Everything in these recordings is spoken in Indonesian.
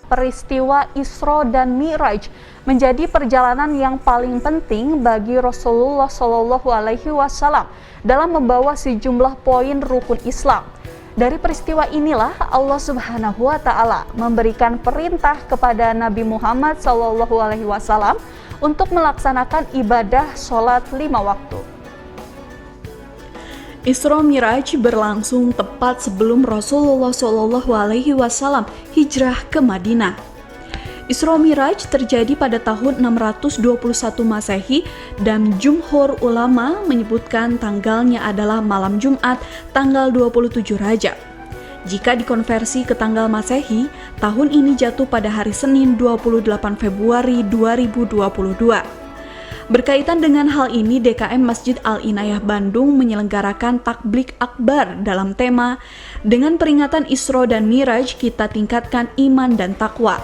Peristiwa Isra dan Mi'raj menjadi perjalanan yang paling penting bagi Rasulullah Shallallahu Alaihi Wasallam dalam membawa sejumlah poin rukun Islam. Dari peristiwa inilah Allah Subhanahu Wa Taala memberikan perintah kepada Nabi Muhammad Shallallahu Alaihi Wasallam untuk melaksanakan ibadah sholat 5 waktu. Isra Mi'raj berlangsung tepat sebelum Rasulullah Shallallahu Alaihi Wasallam hijrah ke Madinah. Isra Mi'raj terjadi pada tahun 621 Masehi dan jumhur ulama menyebutkan tanggalnya adalah malam Jumat tanggal 27 Rajab. Jika dikonversi ke tanggal Masehi, tahun ini jatuh pada hari Senin 28 Februari 2022. Berkaitan dengan hal ini, DKM Masjid Al-Inayah Bandung menyelenggarakan takblik akbar dalam tema dengan peringatan Isra dan Mi'raj kita tingkatkan iman dan takwa.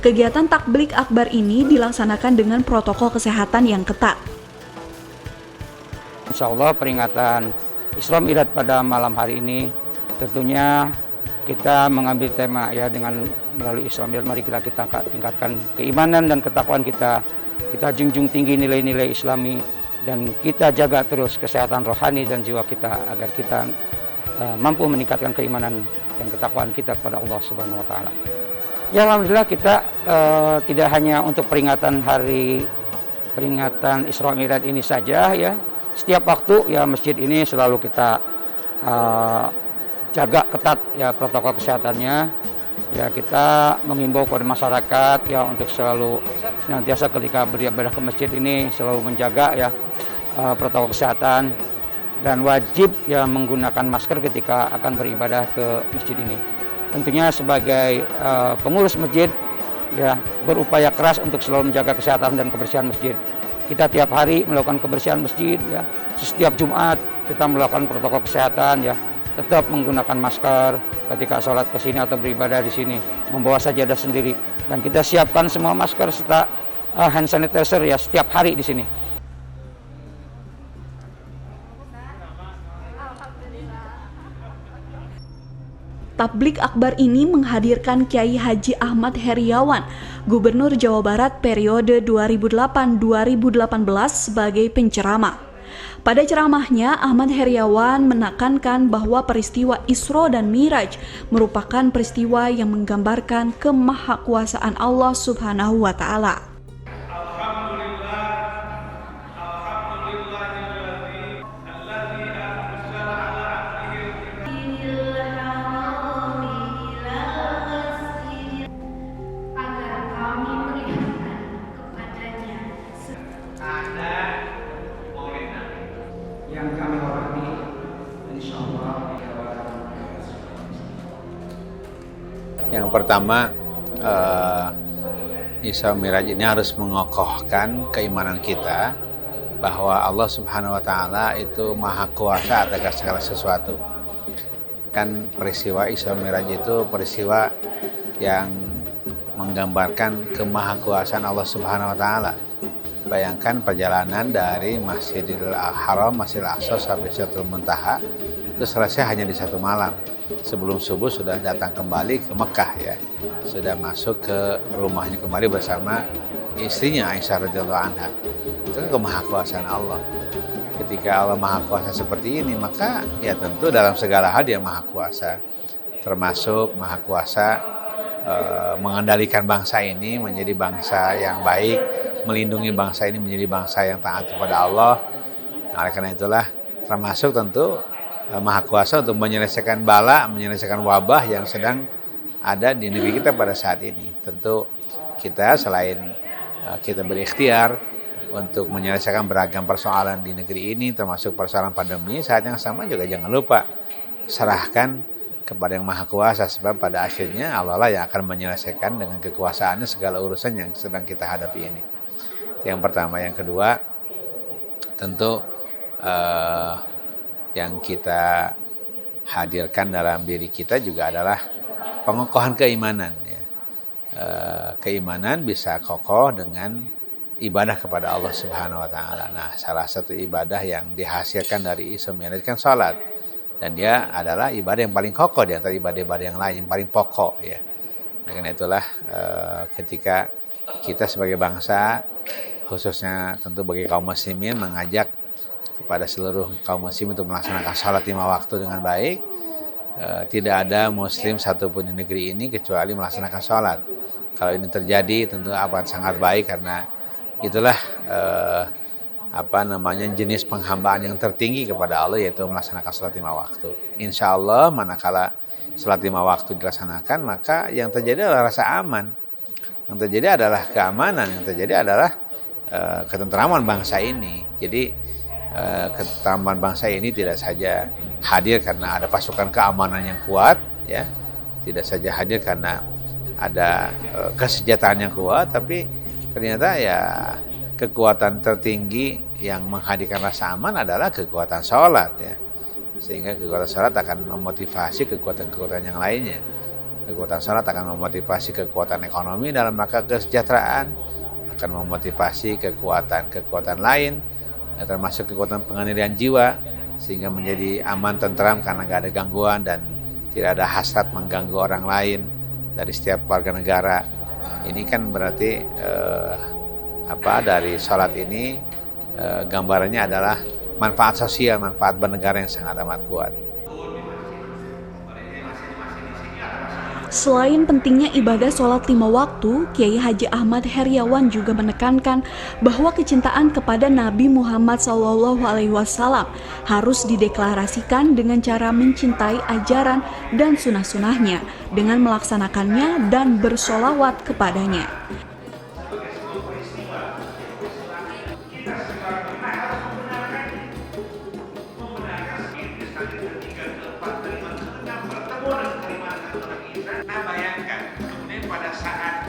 Kegiatan takblik akbar ini dilaksanakan dengan protokol kesehatan yang ketat. Insya Allah peringatan Isra Mi'raj pada malam hari ini tentunya kita mengambil tema ya dengan melalui Isra Mi'raj mari kita tingkatkan keimanan dan ketakwaan kita. Kita junjung tinggi nilai-nilai Islami dan kita jaga terus kesehatan rohani dan jiwa kita agar kita mampu meningkatkan keimanan dan ketakwaan kita kepada Allah Subhanahu Wa Taala. Ya alhamdulillah kita tidak hanya untuk peringatan Isra Mi'raj ini saja ya. Setiap waktu ya masjid ini selalu kita jaga ketat ya protokol kesehatannya. Ya kita mengimbau kepada masyarakat ya untuk selalu senantiasa ketika beribadah ke masjid ini selalu menjaga ya protokol kesehatan dan wajib ya menggunakan masker ketika akan beribadah ke masjid ini. Tentunya sebagai pengurus masjid ya berupaya keras untuk selalu menjaga kesehatan dan kebersihan masjid. Kita tiap hari melakukan kebersihan masjid ya. Setiap Jumat kita melakukan protokol kesehatan ya. Tetap menggunakan masker ketika sholat ke sini atau beribadah di sini, membawa sajadah sendiri dan kita siapkan semua masker serta hand sanitizer ya setiap hari di sini. Tablik akbar ini menghadirkan Kiai Haji Ahmad Heriawan, Gubernur Jawa Barat periode 2008-2018 sebagai penceramah. Pada ceramahnya, Ahmad Heriawan menekankan bahwa peristiwa Isra dan Mi'raj merupakan peristiwa yang menggambarkan kemahakuasaan Allah Subhanahu wa Ta'ala. Yang kami hormati, insyaallah. Yang pertama, Isra Mi'raj ini harus mengokohkan keimanan kita bahwa Allah Subhanahu wa Ta'ala itu maha kuasa atas segala sesuatu. Kan peristiwa Isra Mi'raj itu peristiwa yang menggambarkan kemahakuasaan Allah Subhanahu wa Ta'ala. Bayangkan perjalanan dari Masjidil Haram, Masjidil Aqsa sampai Sidratul Muntaha itu selesai hanya di satu malam. Sebelum subuh sudah datang kembali ke Mekah ya. Sudah masuk ke rumahnya kembali bersama istrinya Aisyah radhiyallahu anha. Itu kan kemahakuasaan Allah. Ketika Allah maha kuasa seperti ini, maka ya tentu dalam segala hal dia maha kuasa. Termasuk maha kuasa mengendalikan bangsa ini menjadi bangsa yang baik, melindungi bangsa ini menjadi bangsa yang taat kepada Allah. Nah, oleh karena itulah termasuk tentu maha kuasa untuk menyelesaikan bala, menyelesaikan wabah yang sedang ada di negeri kita pada saat ini. Tentu kita selain kita berikhtiar untuk menyelesaikan beragam persoalan di negeri ini, termasuk persoalan pandemi, saat yang sama juga jangan lupa serahkan kepada yang maha kuasa, sebab pada akhirnya Allah lah yang akan menyelesaikan dengan kekuasaannya segala urusan yang sedang kita hadapi ini. Yang pertama. Yang kedua, tentu yang kita hadirkan dalam diri kita juga adalah pengokohan keimanan. Ya. Keimanan bisa kokoh dengan ibadah kepada Allah Subhanahu wa Ta'ala. Nah, salah satu ibadah yang dihasilkan dari Isra Mi'raj kan salat. Dan dia adalah ibadah yang paling kokoh di antara ibadah-ibadah yang lain, yang paling pokok ya. Karena itulah ketika kita sebagai bangsa, khususnya tentu bagi kaum muslimin, mengajak kepada seluruh kaum muslim untuk melaksanakan sholat 5 waktu dengan baik. Tidak ada muslim satupun di negeri ini kecuali melaksanakan sholat. Kalau ini terjadi tentu akan sangat baik, karena itulah jenis penghambaan yang tertinggi kepada Allah, yaitu melaksanakan sholat 5 waktu. Insya Allah manakala sholat 5 waktu dilaksanakan, maka yang terjadi adalah rasa aman, yang terjadi adalah keamanan, yang terjadi adalah ketentraman bangsa ini. Jadi ketentraman bangsa ini tidak saja hadir karena ada pasukan keamanan yang kuat, ya, tidak saja hadir karena ada kesejahteraan yang kuat, tapi ternyata ya kekuatan tertinggi yang menghadirkan rasa aman adalah kekuatan sholat, ya. Sehingga kekuatan sholat akan memotivasi kekuatan-kekuatan yang lainnya. Kekuatan sholat akan memotivasi kekuatan ekonomi dalam rangka kesejahteraan, akan memotivasi kekuatan-kekuatan lain, ya, termasuk kekuatan pengendalian jiwa, sehingga menjadi aman, tentram karena nggak ada gangguan dan tidak ada hasrat mengganggu orang lain dari setiap warga negara. Ini kan berarti dari sholat ini gambarannya adalah manfaat sosial, manfaat bernegara yang sangat amat kuat. Selain pentingnya ibadah sholat 5 waktu, Kiai Haji Ahmad Heriawan juga menekankan bahwa kecintaan kepada Nabi Muhammad SAW harus dideklarasikan dengan cara mencintai ajaran dan sunnah-sunnahnya dengan melaksanakannya dan bersolawat kepadanya. Nah, bayangkan kemudian pada saat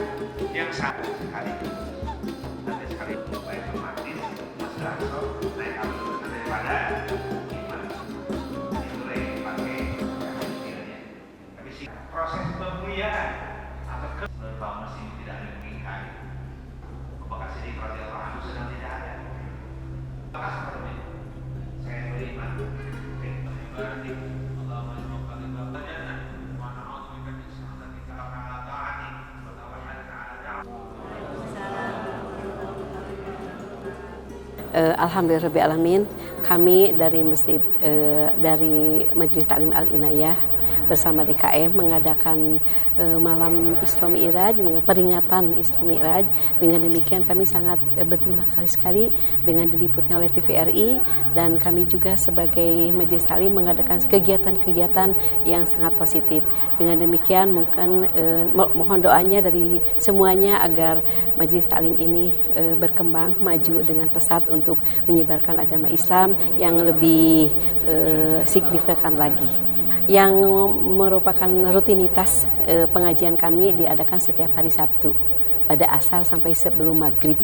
yang satu hari nanti sekali baik kemarin Mas Darso naik alur daripada iman itu pakai ilmunya. Tapi sih proses pemuliaan atau menurut masih tidak ada mengikat apakah sedih radhiyallahu anhu sedang tidak ada. Maka seperti ini saya beriman berarti Alhamdulillahirrahmanirrahim, kami dari dari Majelis Taklim Al-Inayah bersama DKM mengadakan malam Isra Mi'raj, peringatan Isra Mi'raj. Dengan demikian kami sangat berterima kasih sekali dengan diliputnya oleh TVRI, dan kami juga sebagai Majelis Taklim mengadakan kegiatan-kegiatan yang sangat positif. Dengan demikian mohon doanya dari semuanya agar Majelis Taklim ini berkembang maju dengan pesat untuk menyebarkan agama Islam yang lebih signifikan lagi. Yang merupakan rutinitas pengajian kami diadakan setiap hari Sabtu pada asar sampai sebelum maghrib.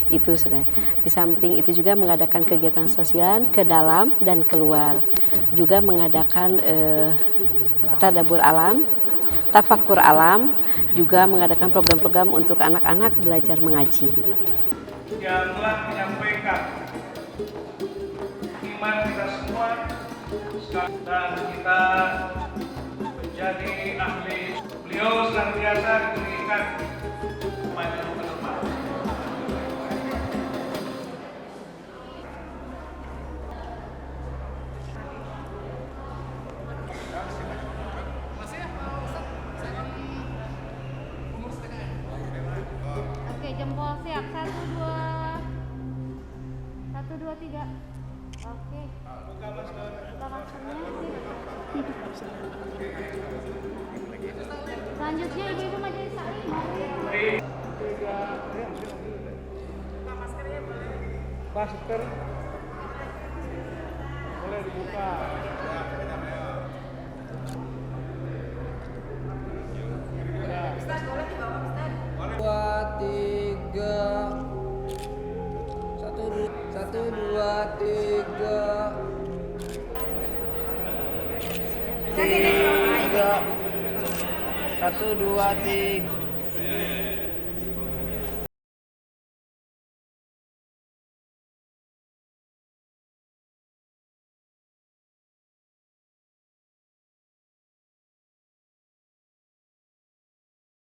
Itu sudah. Di samping itu juga mengadakan kegiatan sosial ke dalam dan keluar. Juga mengadakan tadabbur alam, tafakur alam, juga mengadakan program-program untuk anak-anak belajar mengaji. Yang telah menyampaikan iman kita semua dan kita menjadi ahli. Beliau senantiasa diberikan maju ke depan. Oke, jempol siap. 1, 2, 3. Oke. Buka maskernya. Selanjutnya ibu-ibu majelis taklim. Masker boleh dibuka. 1, 2, 3.